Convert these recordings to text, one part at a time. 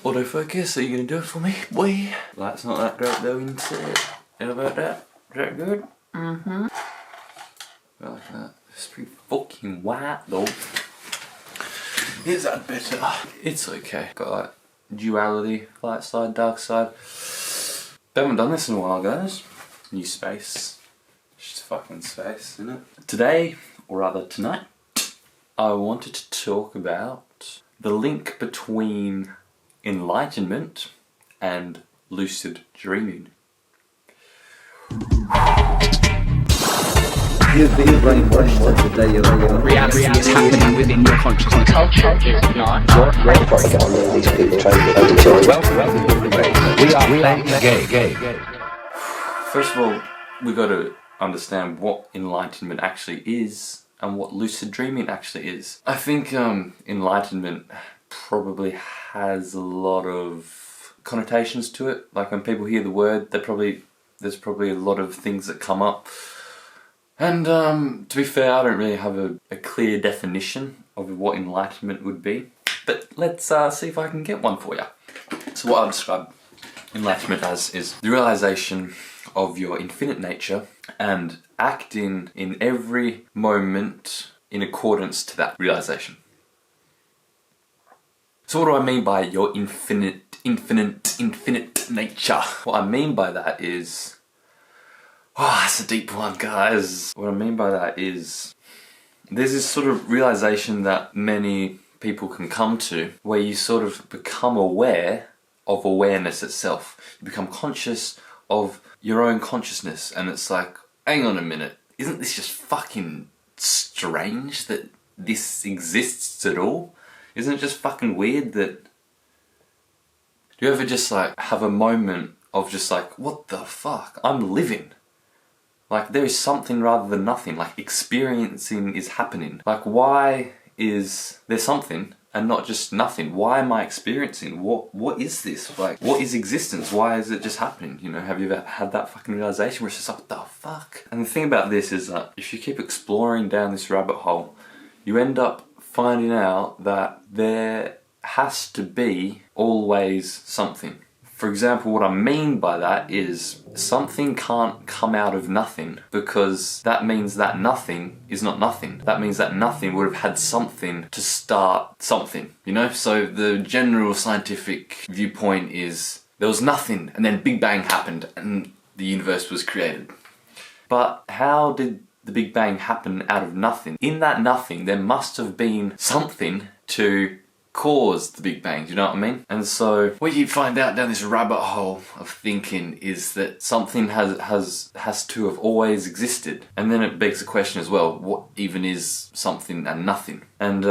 Autofocus, are you gonna do it for me, boy? Light's not that great though inside. How about that? Is that good? Mm-hmm. I like that. It's pretty fucking white though. Is that better? It's okay. Got like duality, light side, dark side. Haven't done this in a while, guys. New space. Just fucking space, isn't it? Today, or rather tonight, I wanted to talk about the link between enlightenment and lucid dreaming. Reality is happening within your consciousness. Culture is not. We are playing the game. First of all, we got to understand what enlightenment actually is and what lucid dreaming actually is. I think enlightenment probably has a lot of connotations to it. Like when people hear the word, there's probably a lot of things that come up. And to be fair, I don't really have a clear definition of what enlightenment would be. But let's see if I can get one for you. So what I'll describe enlightenment as is the realization of your infinite nature and acting in every moment in accordance to that realization. So what do I mean by your infinite nature? What I mean by that is... oh, that's a deep one, guys. What I mean by that is there's this sort of realization that many people can come to where you sort of become aware of awareness itself. You become conscious of your own consciousness, and it's like, hang on a minute, isn't this just fucking strange that this exists at all? Isn't it just fucking weird that... do you ever just like have a moment of just like, what the fuck? I'm living. Like there is something rather than nothing, like experiencing is happening. Like why is there something and not just nothing? Why am I experiencing? What is this? Like what is existence? Why is it just happening? You know, have you ever had that fucking realization where it's just like, what the fuck? And the thing about this is that if you keep exploring down this rabbit hole, you end up finding out that there has to be always something. For example, what I mean by that is something can't come out of nothing, because that means that nothing is not nothing. That means that nothing would have had something to start something, you know? So the general scientific viewpoint is there was nothing and then Big Bang happened and the universe was created. But how did the Big Bang happen out of nothing? In that nothing, there must have been something to caused the Big Bang, do you know what I mean? And so what you find out down this rabbit hole of thinking is that something has to have always existed. And then it begs the question as well, what even is something and nothing? And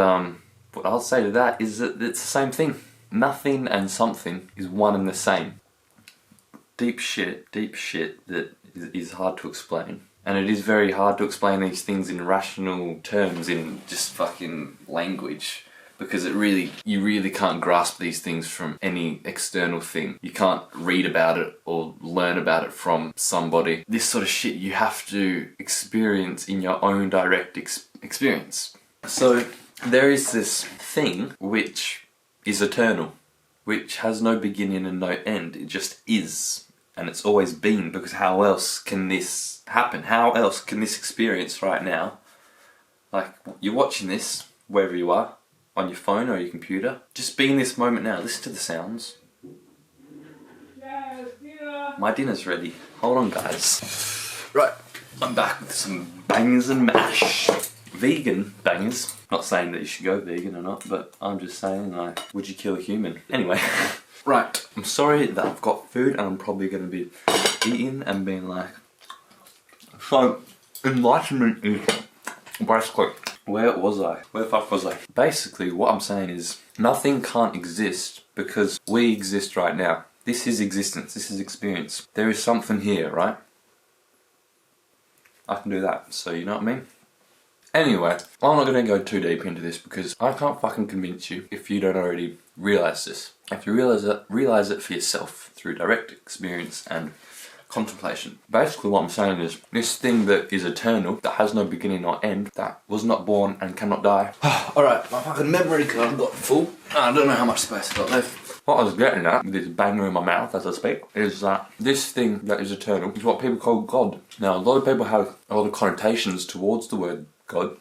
what I'll say to that is that it's the same thing. Nothing and something is one and the same. Deep shit that is hard to explain. And it is very hard to explain these things in rational terms, in just fucking language. Because you really can't grasp these things from any external thing. You can't read about it or learn about it from somebody. This sort of shit you have to experience in your own direct experience. So there is this thing which is eternal, which has no beginning and no end. It just is. And it's always been, because how else can this happen? How else can this experience right now? Like, you're watching this, wherever you are, on your phone or your computer. Just be in this moment now. Listen to the sounds. Yes, dinner. My dinner's ready. Hold on, guys. Right, I'm back with some bangers and mash. Vegan bangers. Not saying that you should go vegan or not, but I'm just saying, like, would you kill a human? Anyway. Right, I'm sorry that I've got food and I'm probably going to be eating and being like... So, enlightenment is basically... where was I? Where the fuck was I? Basically, what I'm saying is, nothing can't exist because we exist right now. This is existence, this is experience. There is something here, right? I can do that, so you know what I mean? Anyway, I'm not going to go too deep into this because I can't fucking convince you if you don't already realise this. If you realise it for yourself through direct experience and contemplation. Basically what I'm saying is, this thing that is eternal, that has no beginning or end, that was not born and cannot die. Alright, my fucking memory card got full. I don't know how much space I got left. What I was getting at, with this banger in my mouth as I speak, is that this thing that is eternal is what people call God. Now, a lot of people have a lot of connotations towards the word God,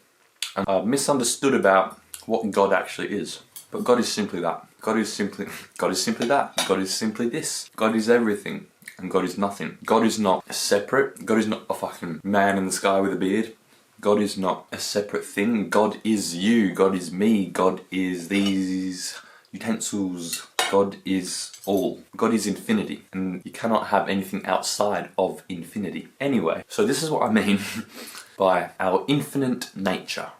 and are misunderstood about what God actually is. But God is simply that. God is simply that. God is simply this. God is everything, and God is nothing. God is not separate. God is not a fucking man in the sky with a beard. God is not a separate thing. God is you. God is me. God is these utensils. God is all. God is infinity, and you cannot have anything outside of infinity. Anyway, so this is what I mean by our infinite nature,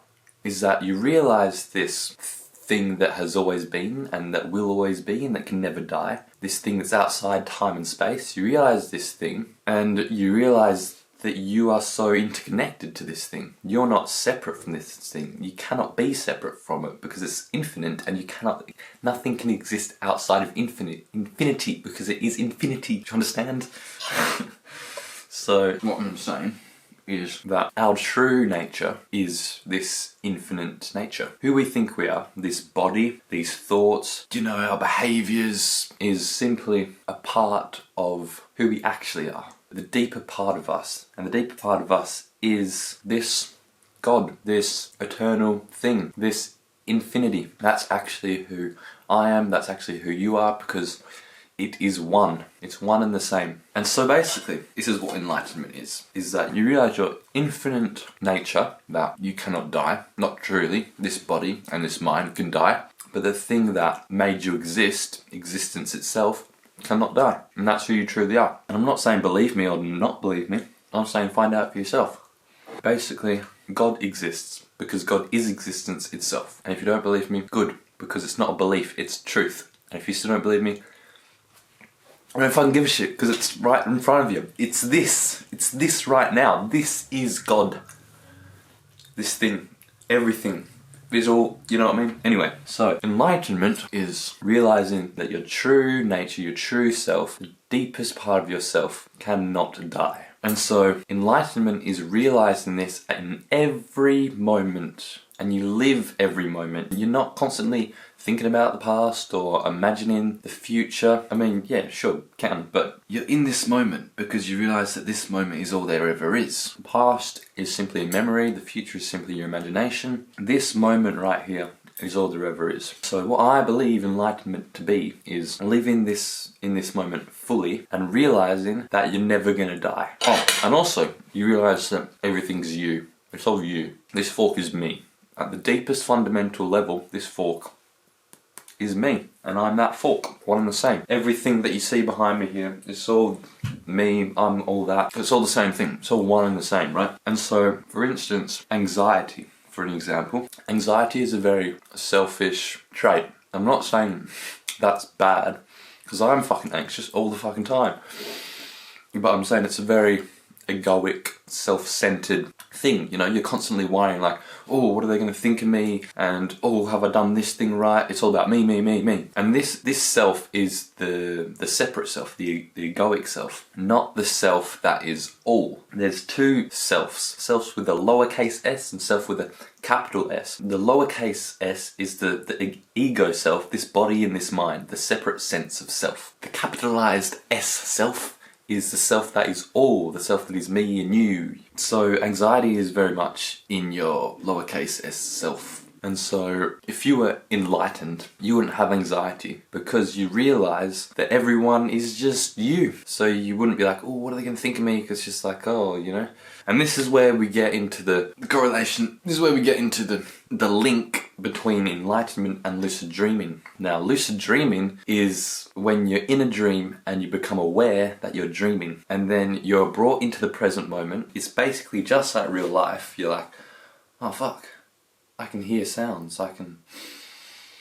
is that you realize this thing that has always been, and that will always be, and that can never die. This thing that's outside time and space. You realize this thing, and you realize that you are so interconnected to this thing. You're not separate from this thing. You cannot be separate from it because it's infinite, and nothing can exist outside of infinity because it is infinity. Do you understand? So what I'm saying is that our true nature is this infinite nature. Who we think we are, this body, these thoughts, our behaviours, is simply a part of who we actually are. The deeper part of us. And the deeper part of us is this God, this eternal thing, this infinity. That's actually who I am, that's actually who you are, because it is one. It's one and the same. And so basically, this is what enlightenment is that you realize your infinite nature, that you cannot die. Not truly. This body and this mind can die. But the thing that made you exist, existence itself, cannot die. And that's who you truly are. And I'm not saying believe me or not believe me. I'm saying find out for yourself. Basically, God exists because God is existence itself. And if you don't believe me, good. Because it's not a belief, it's truth. And if you still don't believe me, I don't fucking give a shit, because it's right in front of you. It's this right now. This is God. This thing, everything, is all, you know what I mean? Anyway, so enlightenment is realizing that your true nature, your true self, the deepest part of yourself cannot die. And so enlightenment is realizing this in every moment, and you live every moment. You're not constantly thinking about the past or imagining the future. I mean, yeah, sure, can, but you're in this moment because you realize that this moment is all there ever is. The past is simply a memory, the future is simply your imagination. This moment right here is all there ever is. So what I believe enlightenment to be is living in this moment fully and realizing that you're never gonna die. Oh, and also you realize that everything's you. It's all you. This fork is me. At the deepest fundamental level, this fork is me, and I'm that fork, one and the same. Everything that you see behind me here is all me, I'm all that. It's all the same thing. It's all one and the same, right? And so, for instance, anxiety, for an example. Anxiety is a very selfish trait. I'm not saying that's bad, because I'm fucking anxious all the fucking time. But I'm saying it's a very egoic, self-centered thing, you're constantly worrying like, oh, what are they going to think of me, and oh, have I done this thing right? It's all about me. And this self is the separate self, the egoic self, not the self that is all. There's two selves with a lowercase s and self with a capital S. The lowercase s is the ego self, this body and this mind, the separate sense of self. The capitalized S self is the self that is all, the self that is me and you. So anxiety is very much in your lowercase s self. And so if you were enlightened, you wouldn't have anxiety because you realize that everyone is just you. So you wouldn't be like, oh, what are they going to think of me? Because it's just like, oh, And this is where we get into the correlation. This is where we get into the link between enlightenment and lucid dreaming. Now, lucid dreaming is when you're in a dream and you become aware that you're dreaming. And then you're brought into the present moment. It's basically just like real life. You're like, oh, fuck. I can hear sounds, I can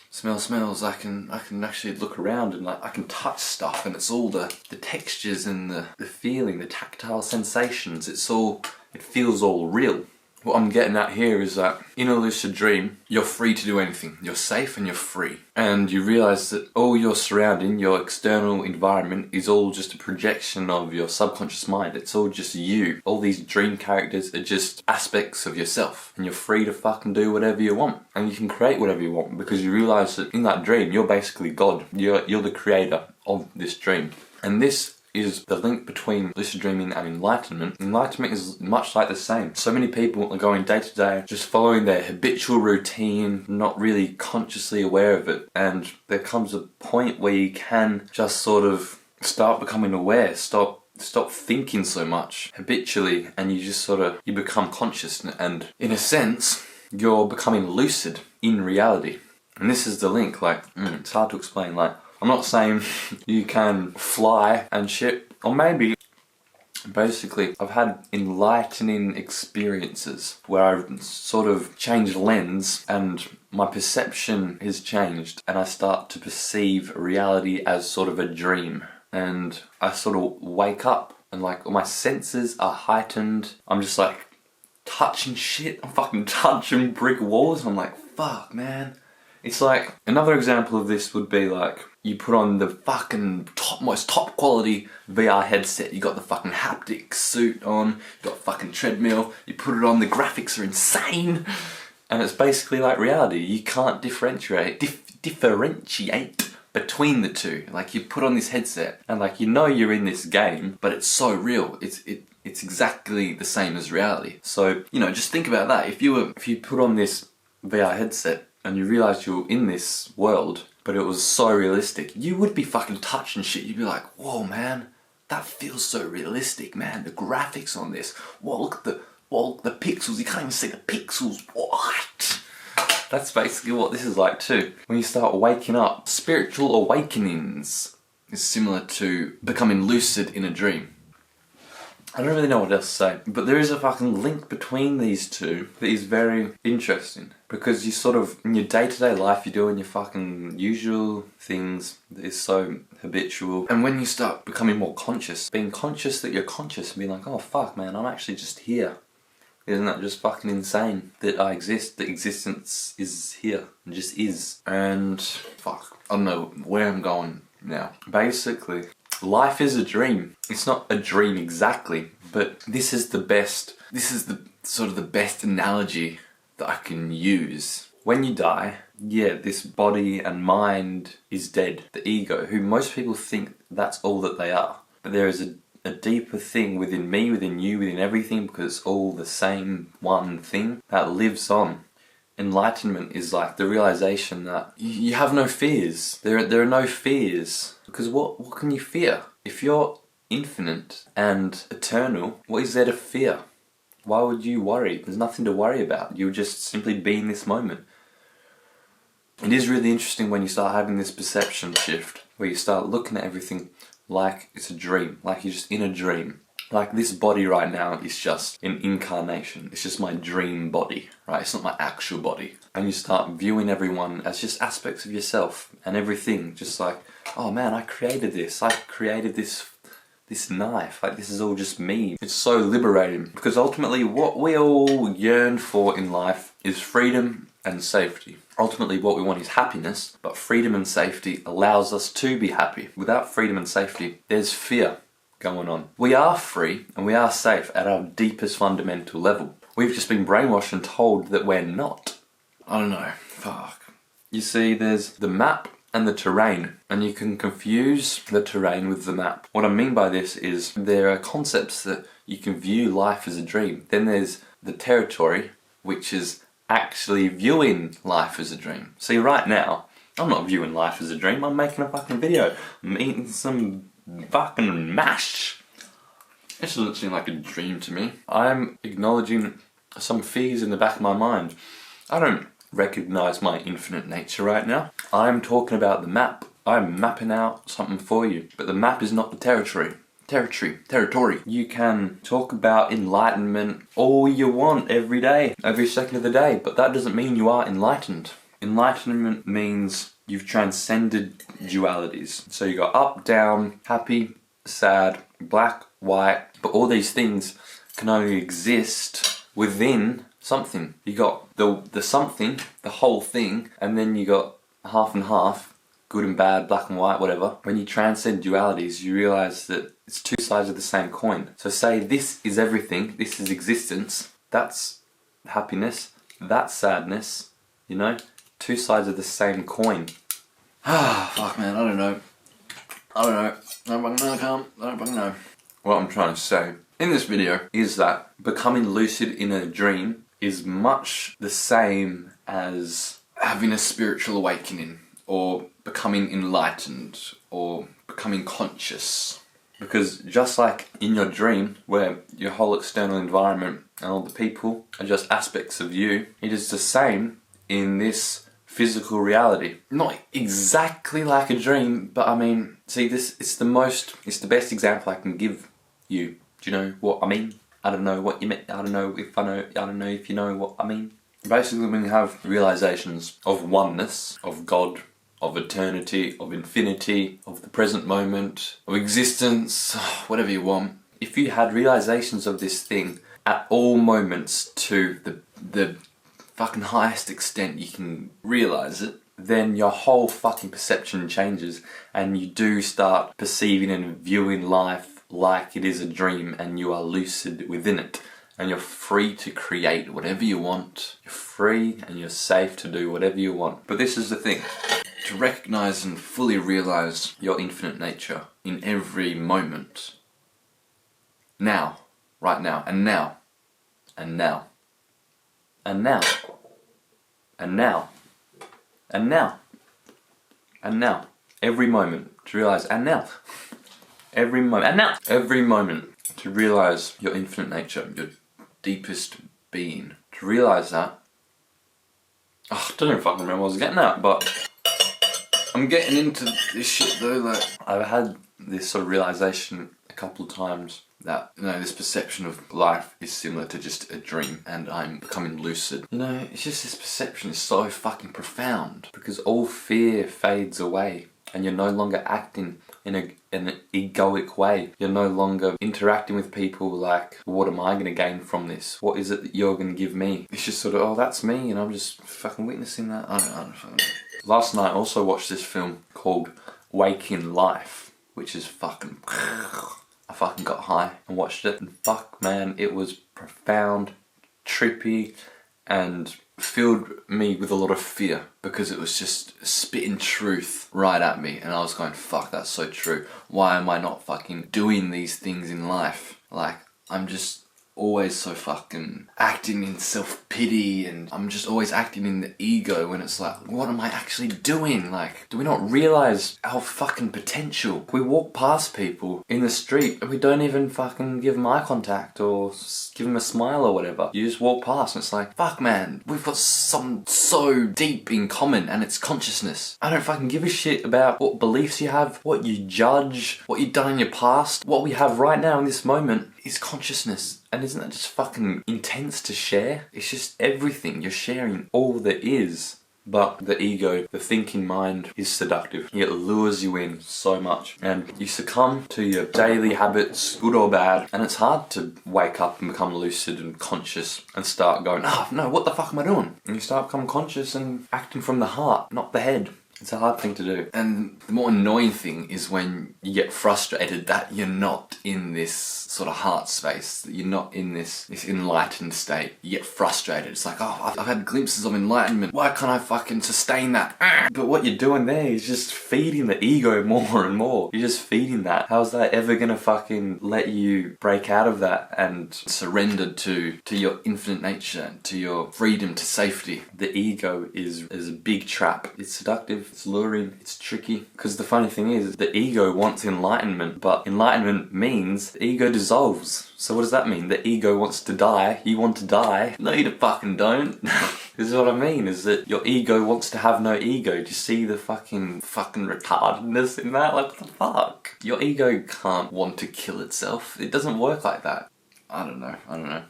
smell smells, I can actually look around and I can touch stuff, and it's all the textures and the feeling, the tactile sensations, it feels all real. what I'm getting at here is that in a lucid dream, you're free to do anything. You're safe and you're free. And you realize that all your surrounding, your external environment is all just a projection of your subconscious mind. It's all just you. All these dream characters are just aspects of yourself. And you're free to fucking do whatever you want. And you can create whatever you want because you realize that in that dream, you're basically God. You're the creator of this dream. And this is the link between lucid dreaming and enlightenment. Enlightenment is much like the same. So many people are going day to day, just following their habitual routine, not really consciously aware of it. And there comes a point where you can just sort of start becoming aware, stop thinking so much habitually, and you just you become conscious, and in a sense, you're becoming lucid in reality. And this is the link, it's hard to explain, I'm not saying you can fly and shit, or maybe, basically, I've had enlightening experiences where I've sort of changed lens and my perception has changed and I start to perceive reality as sort of a dream. And I sort of wake up and all my senses are heightened. I'm just touching shit, I'm fucking touching brick walls. I'm like, fuck, man. It's another example of this would be you put on the fucking most top quality VR headset, you got the fucking haptic suit on, you got a fucking treadmill, you put it on, the graphics are insane, and it's basically like reality. You can't differentiate between the two. You put on this headset and you're in this game, but it's so real. It's exactly the same as reality. So, just think about that. If you put on this VR headset and you realised you're in this world, but it was so realistic, you would be fucking touching shit. You'd be like, whoa, man, that feels so realistic, man. The graphics on this, whoa, look at the pixels. You can't even see the pixels. What? That's basically what this is like too. When you start waking up, spiritual awakenings is similar to becoming lucid in a dream. I don't really know what else to say, but there is a fucking link between these two that is very interesting. Because you in your day-to-day life, you're doing your fucking usual things that is so habitual. And when you start becoming more conscious, being conscious that you're conscious and being like, oh fuck, man, I'm actually just here. Isn't that just fucking insane that I exist, that existence is here, and just is. And fuck, I don't know where I'm going now. Basically, life is a dream. It's not a dream exactly, but this is the best analogy that I can use. When you die, this body and mind is dead. The ego, who most people think that's all that they are. But there is a deeper thing within me, within you, within everything, because it's all the same one thing that lives on. Enlightenment is the realization that you have no fears. There are no fears. Because what can you fear? If you're infinite and eternal, what is there to fear? Why would you worry? There's nothing to worry about. You'll just simply be in this moment. It is really interesting when you start having this perception shift, where you start looking at everything like it's a dream, like you're just in a dream. This body right now is just an incarnation. It's just my dream body, right? It's not my actual body. And you start viewing everyone as just aspects of yourself and everything. Just oh man, I created this. I created this knife. This is all just me. It's so liberating because ultimately what we all yearn for in life is freedom and safety. Ultimately what we want is happiness, but freedom and safety allows us to be happy. Without freedom and safety, there's fear going on. We are free and we are safe at our deepest fundamental level. We've just been brainwashed and told that we're not. I don't know. Fuck. You see, there's the map and the terrain, and you can confuse the terrain with the map. What I mean by this is there are concepts that you can view life as a dream. Then there's the territory, which is actually viewing life as a dream. See, right now, I'm not viewing life as a dream. I'm making a fucking video. I'm eating some fucking mash. This doesn't seem like a dream to me. I'm acknowledging some fears in the back of my mind. I don't recognize my infinite nature right now. I'm talking about the map. I'm mapping out something for you. But the map is not the territory. Territory. You can talk about enlightenment all you want every day, every second of the day, but that doesn't mean you are enlightened. Enlightenment means you've transcended dualities. So you got up, down, happy, sad, black, white, but all these things can only exist within something. You got the something, the whole thing, and then you got half and half, good and bad, black and white, whatever. When you transcend dualities, you realize that it's two sides of the same coin. So say this is everything, this is existence, that's happiness, that's sadness, you know? Two sides of the same coin. Ah, fuck man, I don't know. I don't fucking know. What I'm trying to say in this video is that becoming lucid in a dream is much the same as having a spiritual awakening, or becoming enlightened, or becoming conscious. Because just like in your dream, where your whole external environment and all the people are just aspects of you, it is the same in this physical reality. Not exactly like a dream, but I mean, see, it's the best example I can give you. Do you know what I mean? I don't know what you mean. I don't know if you know what I mean. Basically, when you have realizations of oneness, of God, of eternity, of infinity, of the present moment, of existence, whatever you want. If you had realizations of this thing at all moments to the fucking highest extent you can realize it, then your whole fucking perception changes, and you do start perceiving and viewing life like it is a dream, and you are lucid within it. And you're free to create whatever you want. You're free and you're safe to do whatever you want. But this is the thing. To recognize and fully realize your infinite nature in every moment. Now. Right now. And now. And now. And now. And now. And now. And now. Every moment to realize, and now. Every moment. And now. Every moment to realize your infinite nature, your deepest being. To realize that. Oh, I don't know if I can remember what I was getting at, but I'm getting into this shit though. Like, I've had this sort of realization a couple of times that, you know, this perception of life is similar to just a dream, and I'm becoming lucid. You know, it's just this perception is so fucking profound, because all fear fades away, and you're no longer acting in an egoic way. You're no longer interacting with people like, what am I going to gain from this? What is it that you're going to give me? It's just sort of, oh, that's me, and I'm just fucking witnessing that. I don't fucking know. Last night I also watched this film called Waking Life, which is fucking... I fucking got high and watched it, and fuck man, it was profound, trippy, and filled me with a lot of fear, because it was just spitting truth right at me, and I was going, fuck, that's so true. Why am I not fucking doing these things in life? Like, I'm just always so fucking acting in self-pity, and I'm just always acting in the ego, when it's like, what am I actually doing? Like, do we not realize our fucking potential? We walk past people in the street and we don't even fucking give them eye contact or give them a smile or whatever. You just walk past and it's like, fuck man, we've got something so deep in common, and it's consciousness. I don't fucking give a shit about what beliefs you have, what you judge, what you've done in your past. What we have right now in this moment is consciousness. And isn't that just fucking intense to share? It's just everything. You're sharing all there is. But the ego, the thinking mind, is seductive. It lures you in so much. And you succumb to your daily habits, good or bad. And it's hard to wake up and become lucid and conscious and start going, oh no, what the fuck am I doing? And you start becoming conscious and acting from the heart, not the head. It's a hard thing to do. And the more annoying thing is when you get frustrated that you're not in this sort of heart space, that you're not in this enlightened state. You get frustrated. It's like, oh, I've had glimpses of enlightenment. Why can't I fucking sustain that? But what you're doing there is just feeding the ego more and more. You're just feeding that. How's that ever gonna fucking let you break out of that and surrender to your infinite nature, to your freedom, to safety? The ego is a big trap. It's seductive. It's luring, it's tricky. Because the funny thing is, the ego wants enlightenment, but enlightenment means the ego dissolves. So what does that mean? The ego wants to die, you want to die? No, you fucking don't. This is what I mean, is that your ego wants to have no ego. Do you see the fucking retardedness in that? Like, what the fuck? Your ego can't want to kill itself. It doesn't work like that. I don't know.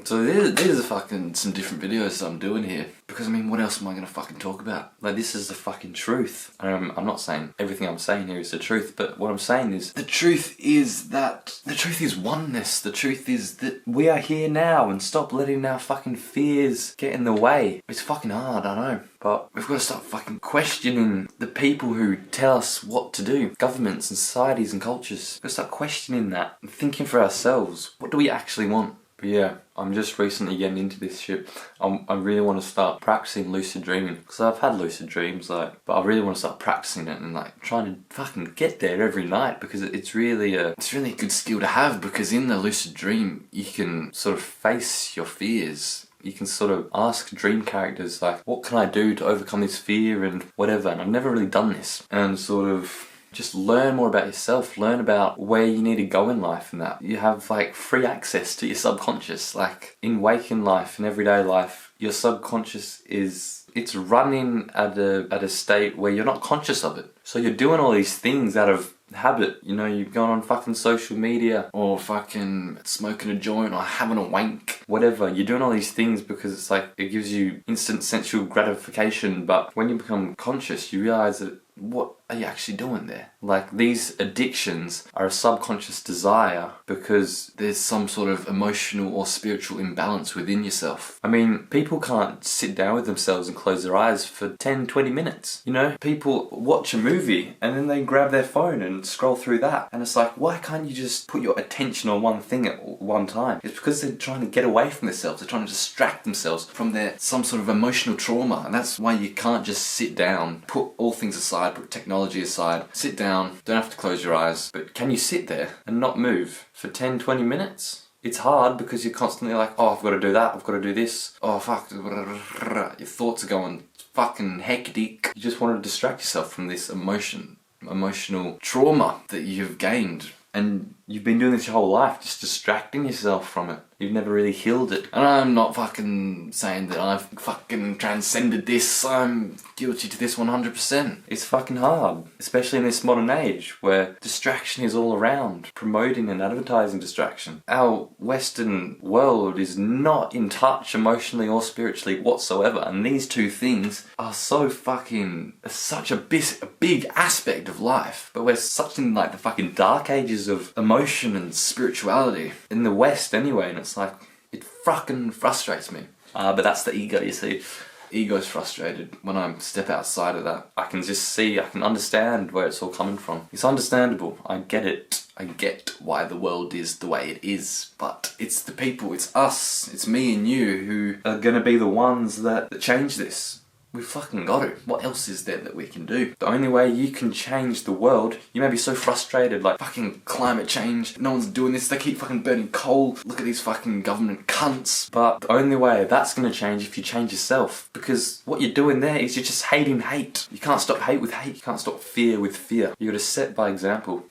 So these are fucking some different videos that I'm doing here. Because I mean, what else am I gonna fucking talk about? Like, this is the fucking truth. I'm not saying everything I'm saying here is the truth, but what I'm saying is, the truth is oneness. The truth is that we are here now, and stop letting our fucking fears get in the way. It's fucking hard, I know. But we've got to start fucking questioning the people who tell us what to do. Governments and societies and cultures. We've got to start questioning that and thinking for ourselves. What do we actually want? But yeah, I'm just recently getting into this shit. I really want to start practicing lucid dreaming. Because I've had lucid dreams, but I really want to start practicing it and trying to fucking get there every night. Because it's really a good skill to have. Because in the lucid dream, you can sort of face your fears. You can sort of ask dream characters what can I do to overcome this fear and whatever. And I've never really done this. And sort of just learn more about yourself, learn about where you need to go in life and that. You have free access to your subconscious. In waking life, in everyday life, your subconscious it's running at a state where you're not conscious of it. So you're doing all these things out of habit. You know, you've gone on fucking social media or fucking smoking a joint or having a wank, whatever. You're doing all these things because it gives you instant sensual gratification. But when you become conscious, you realize that what are you actually doing there? These addictions are a subconscious desire because there's some sort of emotional or spiritual imbalance within yourself. I mean, people can't sit down with themselves and close their eyes for 10-20 minutes. You know, people watch a movie and then they grab their phone and scroll through that. And it's why can't you just put your attention on one thing at one time? It's because they're trying to get away from themselves. They're trying to distract themselves from some sort of emotional trauma. And that's why you can't just sit down, put all things aside, put technology aside, sit down, don't have to close your eyes. But can you sit there and not move for 10-20 minutes? It's hard because you're constantly oh, I've got to do that, I've got to do this, oh fuck, your thoughts are going fucking hectic. You just want to distract yourself from this emotional trauma that you've gained. And you've been doing this your whole life, just distracting yourself from it. You've never really healed it. And I'm not fucking saying that I've fucking transcended this. I'm guilty to this 100%. It's fucking hard. Especially in this modern age where distraction is all around. Promoting and advertising distraction. Our Western world is not in touch emotionally or spiritually whatsoever. And these two things are so fucking... such a big aspect of life. But we're such in the fucking dark ages of emotion and spirituality. In the West anyway, and it's it fucking frustrates me. But that's the ego, you see. Ego's frustrated when I step outside of that. I can understand where it's all coming from. It's understandable. I get it. I get why the world is the way it is. But it's the people, it's us, it's me and you who are gonna be the ones that change this. We fucking got to. What else is there that we can do? The only way you can change the world, you may be so frustrated, fucking climate change, no one's doing this, they keep fucking burning coal, look at these fucking government cunts. But the only way that's gonna change if you change yourself. Because what you're doing there is you're just hating hate. You can't stop hate with hate, you can't stop fear with fear. You gotta set by example.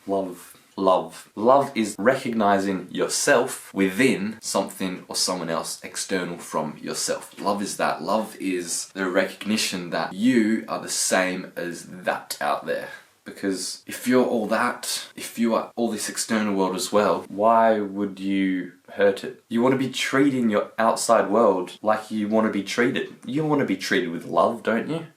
Love is recognizing yourself within something or someone else external from yourself. Love is that. Love is the recognition that you are the same as that out there. Because if you're all that, if you are all this external world as well, why would you hurt it? You want to be treating your outside world like you want to be treated. You want to be treated with love, don't you?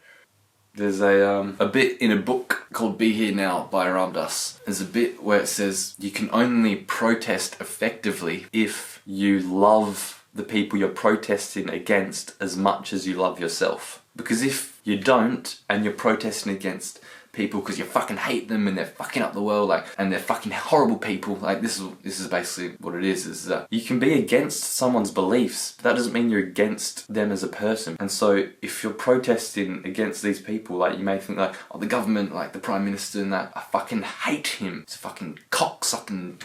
There's a bit in a book called Be Here Now by Ram Dass. There's a bit where it says you can only protest effectively if you love the people you're protesting against as much as you love yourself. Because if you don't and you're protesting against people because you fucking hate them and they're fucking up the world, and they're fucking horrible people, this is basically what it is that you can be against someone's beliefs, but that doesn't mean you're against them as a person. And so if you're protesting against these people, you may think oh, the government, the Prime Minister and that, I fucking hate him, it's a fucking cocksucking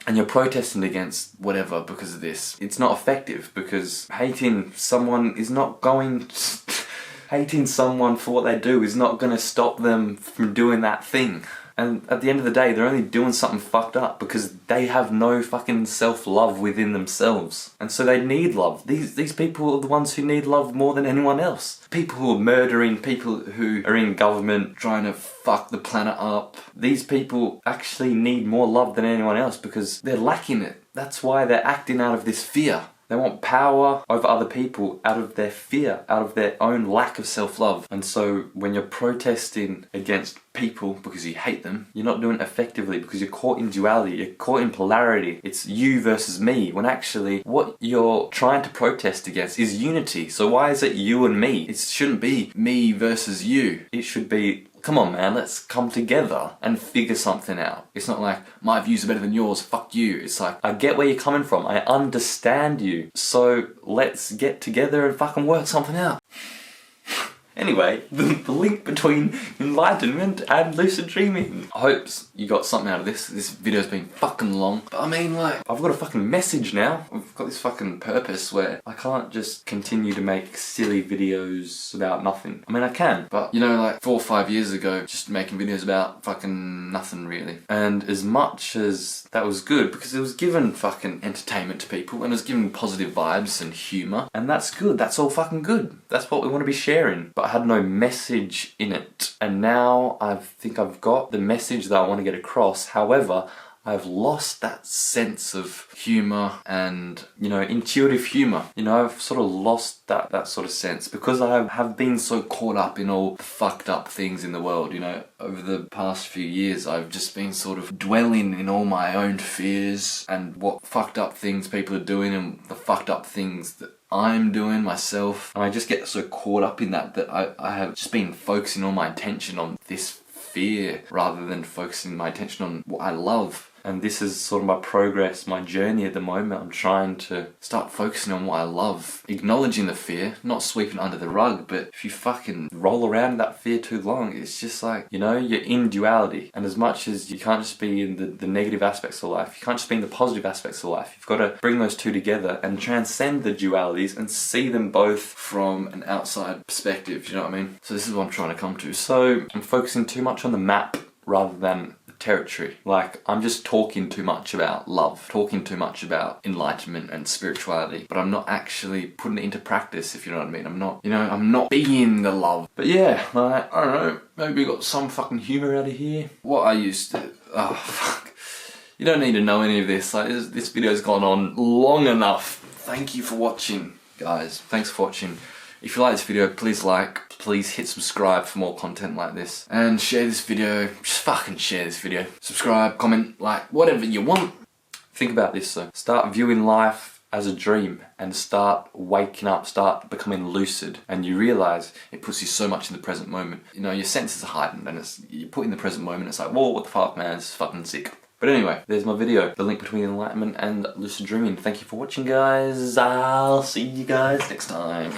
and you're protesting against whatever because of this. It's not effective because hating someone is not going hating someone for what they do is not going to stop them from doing that thing. And at the end of the day, they're only doing something fucked up because they have no fucking self-love within themselves. And so they need love. These people are the ones who need love more than anyone else. People who are murdering, people who are in government trying to fuck the planet up. These people actually need more love than anyone else because they're lacking it. That's why they're acting out of this fear. They want power over other people out of their fear, out of their own lack of self-love. And so when you're protesting against people because you hate them, you're not doing it effectively because you're caught in duality, you're caught in polarity. It's you versus me, when actually what you're trying to protest against is unity. So why is it you and me? It shouldn't be me versus you. It should be, come on man, let's come together and figure something out. It's not like, my views are better than yours, fuck you. It's like, I get where you're coming from, I understand you, so let's get together and fucking work something out. Anyway, the link between enlightenment and lucid dreaming. I hope you got something out of this. This video's been fucking long. But I mean, like, I've got a fucking message now. I've got this fucking purpose where I can't just continue to make silly videos about nothing. I mean, I can, but you know, like 4 or 5 years ago, just making videos about fucking nothing really. And as much as that was good, because it was giving fucking entertainment to people, and it was giving positive vibes and humour, and that's good. That's all fucking good. That's what we want to be sharing. But I had no message in it, and now I think I've got the message that I want to get across. However, I've lost that sense of humour and, you know, intuitive humour. You know, I've sort of lost that sort of sense because I have been so caught up in all the fucked up things in the world. You know, over the past few years I've just been sort of dwelling in all my own fears and what fucked up things people are doing and the fucked up things that I'm doing myself. And I just get so caught up in that I have just been focusing all my attention on this fear rather than focusing my attention on what I love. And this is sort of my progress, my journey at the moment. I'm trying to start focusing on what I love. Acknowledging the fear, not sweeping it under the rug, but if you fucking roll around in that fear too long, it's just like, you know, you're in duality. And as much as you can't just be in the negative aspects of life, you can't just be in the positive aspects of life. You've got to bring those two together and transcend the dualities and see them both from an outside perspective, you know what I mean? So this is what I'm trying to come to. So I'm focusing too much on the map rather than territory. Like, I'm just talking too much about love, talking too much about enlightenment and spirituality, but I'm not actually putting it into practice, if you know what I mean. I'm not being the love. But yeah, like, I don't know, maybe got some fucking humour out of here. What I used to, oh fuck. You don't need to know any of this. Like, this video's gone on long enough. Thank you for watching, guys. Thanks for watching. If you like this video, please like, please hit subscribe for more content like this. And share this video, just fucking share this video. Subscribe, comment, like, whatever you want. Think about this though. Start viewing life as a dream and start waking up, start becoming lucid. And you realise it puts you so much in the present moment. You know, your senses are heightened and you put in the present moment, it's like, whoa, what the fuck man, this is fucking sick. But anyway, there's my video, the link between enlightenment and lucid dreaming. Thank you for watching, guys. I'll see you guys next time.